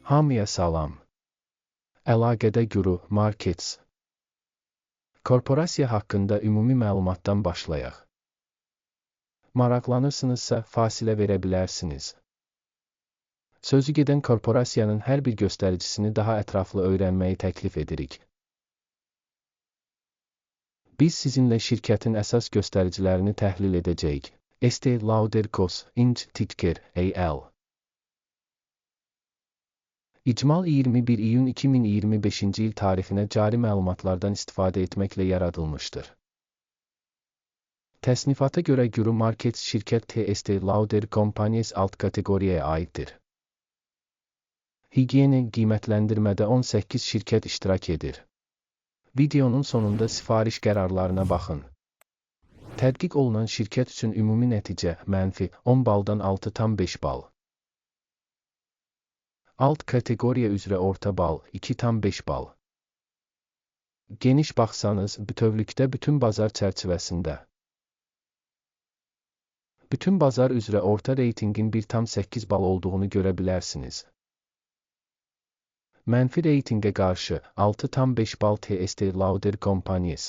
Hamıya salam. Əlaqədə Guru Markets. Korporasiya haqqında ümumi məlumatdan başlayaq. Maraqlanırsınızsa fasilə verə bilərsiniz. Sözü gedən korporasiyanın hər bir göstəricisini daha ətraflı öyrənməyi təklif edirik. Biz sizinlə şirkətin əsas göstəricilərini təhlil edəcəyik. Estee Lauder Co. Inc. Ticker AL. İcmal 21 iyun 2025-ci il tarixinə cari məlumatlardan istifadə etməklə yaradılmışdır. Təsnifata görə Guru Markets şirkət T. Estee Lauder Companies alt kateqoriyaya aiddir. Higiyeni qiymətləndirmədə 18 şirkət iştirak edir. Videonun sonunda sifariş qərarlarına baxın. Tədqiq olunan şirkət üçün ümumi nəticə -10 baldan 6,5 bal. Alt kateqoriya üzrə orta bal 2,5 bal. Geniş baxsanız, bütövlükdə bütün bazar çərçivəsində. Bütün bazar üzrə orta reytinqin 1,8 bal olduğunu görə bilərsiniz. Mənfi reytinqə qarşı 6,5 bal T. Estee Lauder Companies.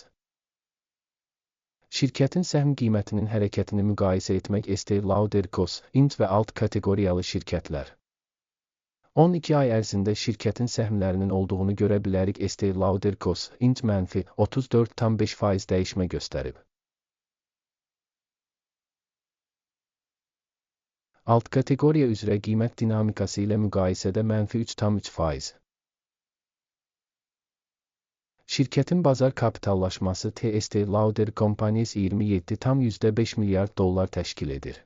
Şirkətin səhm qiymətinin hərəkətini müqayisə etmək Estee Lauder Co. Inc. və alt kateqoriyalı şirkətlər. 12 ay ərzində şirkətin səhmlərinin olduğunu görə bilərik. Estee Lauder Co. Inc. -34,5% dəyişmə göstərib. Alt kateqoriya üzrə qiymət dinamikası ilə müqayisədə -3,3%. Şirkətin bazar kapitallaşması T. Estee Lauder Companies 27,5 milyard dollar təşkil edir.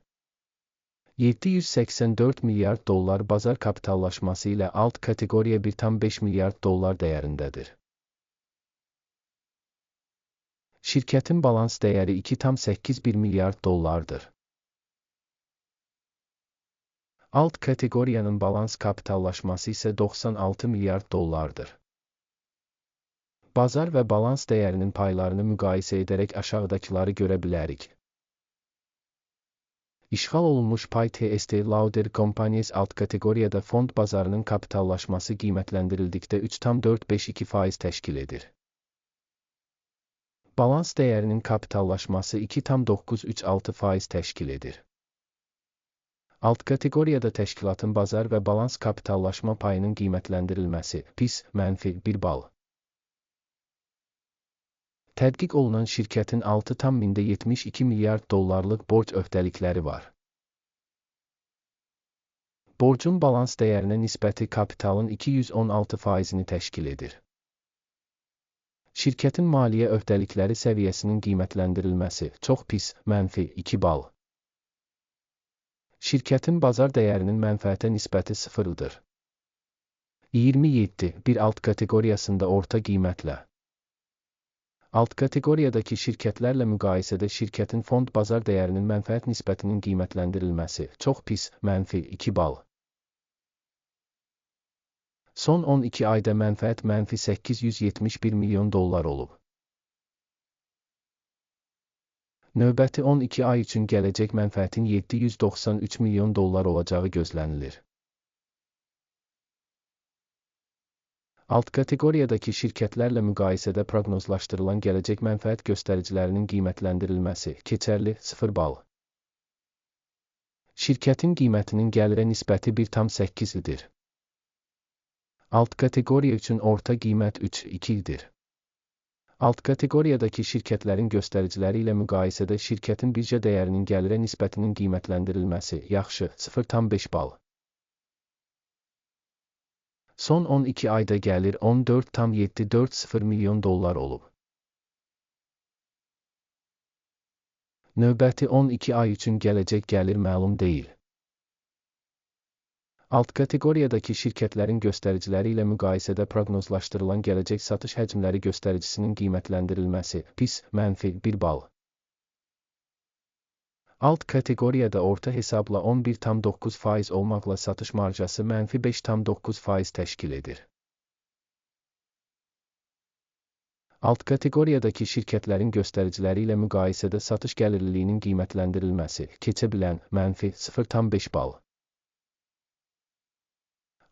784 milyard dollar bazar kapitallaşması ilə alt kateqoriya 1,5 milyard dollar dəyərindədir. Şirkətin balans dəyəri 2,81 milyard dollardır. Alt kateqoriyanın balans kapitallaşması isə 96 milyard dollardır. Bazar və balans dəyərinin paylarını müqayisə edərək aşağıdakıları görə bilərik. İşğal olunmuş pay T. Estee Lauder Companies alt kateqoriyada fond bazarının kapitallaşması qiymətləndirildikdə 3,452% təşkil edir. Balans dəyərinin kapitallaşması 2,936% təşkil edir. Alt kateqoriyada təşkilatın bazar və balans kapitallaşma payının qiymətləndirilməsi pis -1 bal. Tədqiq olunan şirkətin 6,72 milyard dollarlıq borc öhdəlikləri var. Borcun balans dəyərinə nisbəti kapitalın 216%-ni təşkil edir. Şirkətin maliyyə öhdəlikləri səviyyəsinin qiymətləndirilməsi çox pis -2 bal. Şirkətin bazar dəyərinin mənfəətə nisbəti 0-dır. 27 bir alt kateqoriyasında orta qiymətlə. Alt kateqoriyadakı şirkətlərlə müqayisədə şirkətin fond bazar dəyərinin mənfəət nisbətinin qiymətləndirilməsi çox pis -2 bal. Son 12 ayda mənfəət -871 milyon dollar olub. Növbəti 12 ay üçün gələcək mənfəətin 793 milyon dollar olacağı gözlənilir. Alt kateqoriyadakı şirkətlərlə müqayisədə proqnozlaşdırılan gələcək mənfəət göstəricilərinin qiymətləndirilməsi keçərli 0 bal. Şirkətin qiymətinin gəlirə nisbəti 1,8-dir. Alt kateqoriya üçün orta qiymət 3,2-dir. Alt kateqoriyadakı şirkətlərin göstəriciləri ilə müqayisədə şirkətin birja dəyərinin gəlirə nisbətinin qiymətləndirilməsi yaxşı 0,5 bal. Son 12 ayda gəlir 14,740 milyon dollar olub. Növbəti 12 ay üçün gələcək gəlir məlum deyil. Alt kateqoriyadakı şirkətlərin göstəriciləri ilə müqayisədə proqnozlaşdırılan gələcək satış həcmləri göstəricisinin qiymətləndirilməsi pis -1 bal. Alt kateqoriyada orta hesabla 11,9% olmaqla satış marjası -5,9% təşkil edir. Alt kateqoriyadakı şirkətlərin göstəriciləri ilə müqayisədə satış gəlirliliyinin qiymətləndirilməsi keçə bilən -0,5 bal.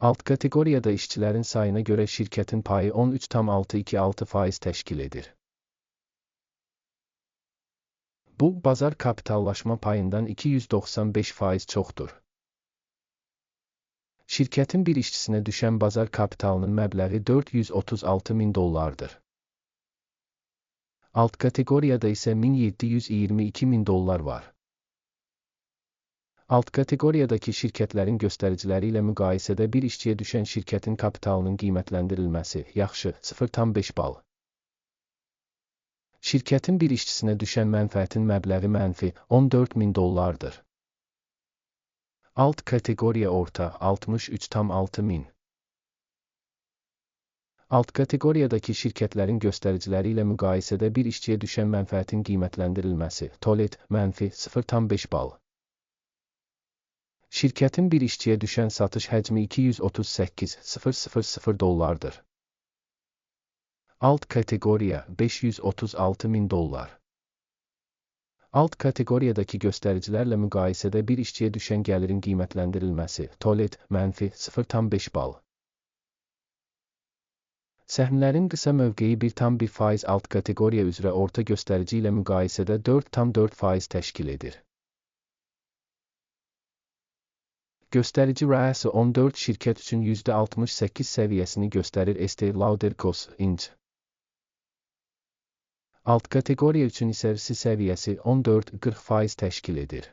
Alt kateqoriyada işçilərin sayına görə şirkətin payı 13,626% təşkil edir. Bu, bazar kapitallaşma payından 295% çoxdur. Şirkətin bir işçisinə düşən bazar kapitalının məbləği $436.000. Alt kateqoriyada isə $1,722.000 var. Alt kateqoriyadakı şirkətlərin göstəriciləri ilə müqayisədə bir işçiyə düşən şirkətin kapitalının qiymətləndirilməsi yaxşı 0,5 bal. Şirkətin bir işçisinə düşən mənfəətin məbləği mənfi $14.000. Alt kateqoriya orta 63,6 min. Alt kateqoriyadakı şirkətlərin göstəriciləri ilə müqayisədə bir işçiyə düşən mənfəətin qiymətləndirilməsi TOLED mənfi 0,5 bal. Şirkətin bir işçiyə düşən satış həcmi $238.000. Alt kateqoriya $536.000. Alt kateqoriyadakı göstəricilərlə müqayisədə bir işçiyə düşən gəlirin qiymətləndirilməsi TOLED mənfi 0,5 bal. Səhmlərin qısa mövqeyi 1,1% alt kateqoriya üzrə orta göstərici ilə müqayisədə 4,4% təşkil edir. Göstərici rəası 14 şirkət üçün %68 səviyyəsini göstərir. Estee Lauder Cos. Inc. Alt kateqoriya üçün isə RSI səviyyəsi 14-40% təşkil edir.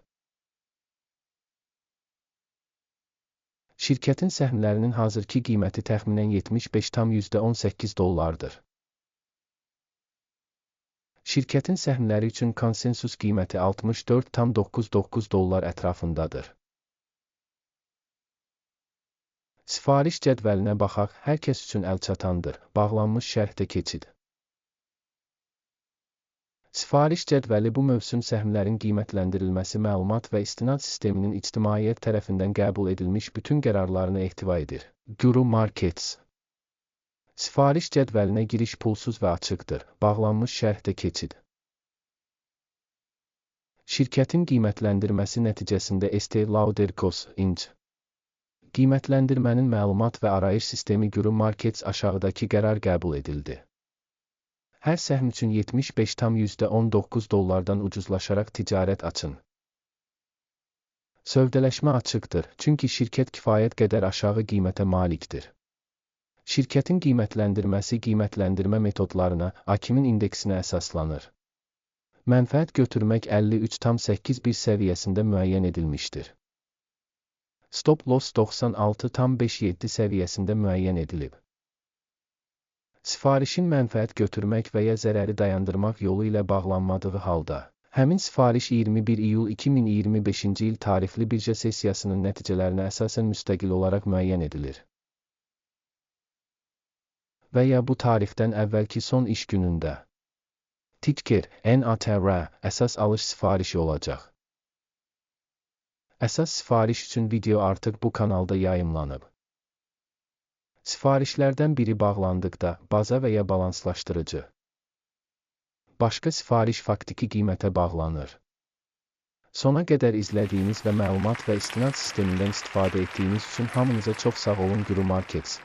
Şirkətin səhmlərinin hazırki qiyməti təxminən $75,18. Şirkətin səhmləri üçün konsensus qiyməti $64,99 ətrafındadır. Sifariş cədvəlinə baxaq, hər kəs üçün əlçatandır. Bağlanmış şərhdə keçid. Sifariş cədvəli bu mövsüm səhmlərin qiymətləndirilməsi məlumat və istinad sisteminin ictimaiyyət tərəfindən qəbul edilmiş bütün qərarlarını ehtiva edir. Guru Markets. Sifariş cədvəlinə giriş pulsuz və açıqdır. Bağlanmış şərhdə keçid. Şirkətin qiymətləndirməsi nəticəsində Estee Lauder Cos. Inc. Qiymətləndirmənin məlumat və arayış sistemi Guru Markets aşağıdakı qərar qəbul edildi. Hər səhm üçün $75,19 ucuzlaşaraq ticarət açın. Sövdələşmə açıqdır, çünki şirkət kifayət qədər aşağı qiymətə malikdir. Şirkətin qiymətləndirməsi qiymətləndirmə metodlarına, AKİMin indeksinə əsaslanır. Mənfəət götürmək 53,81 səviyyəsində müəyyən edilmişdir. Stop loss 96,57 səviyyəsində müəyyən edilib. Sifarişin mənfəət götürmək və ya zərəri dayandırmaq yolu ilə bağlanmadığı halda, həmin sifariş 21 iyul 2025-ci il tarixli birja sessiyasının nəticələrinə əsasən müstəqil olaraq müəyyən edilir. Və ya bu tarixdən əvvəlki son iş günündə. Ticker, NATR, əsas alış sifarişi olacaq. Əsas sifariş üçün video artıq bu kanalda yayımlanıb. Sifarişlərdən biri bağlandıqda, baza və ya balanslaşdırıcı. Başqa sifariş faktiki qiymətə bağlanır. Sona qədər izlədiyiniz və məlumat və istinad sistemindən istifadə etdiyiniz üçün hamınıza çox sağ olun. Guru Markets.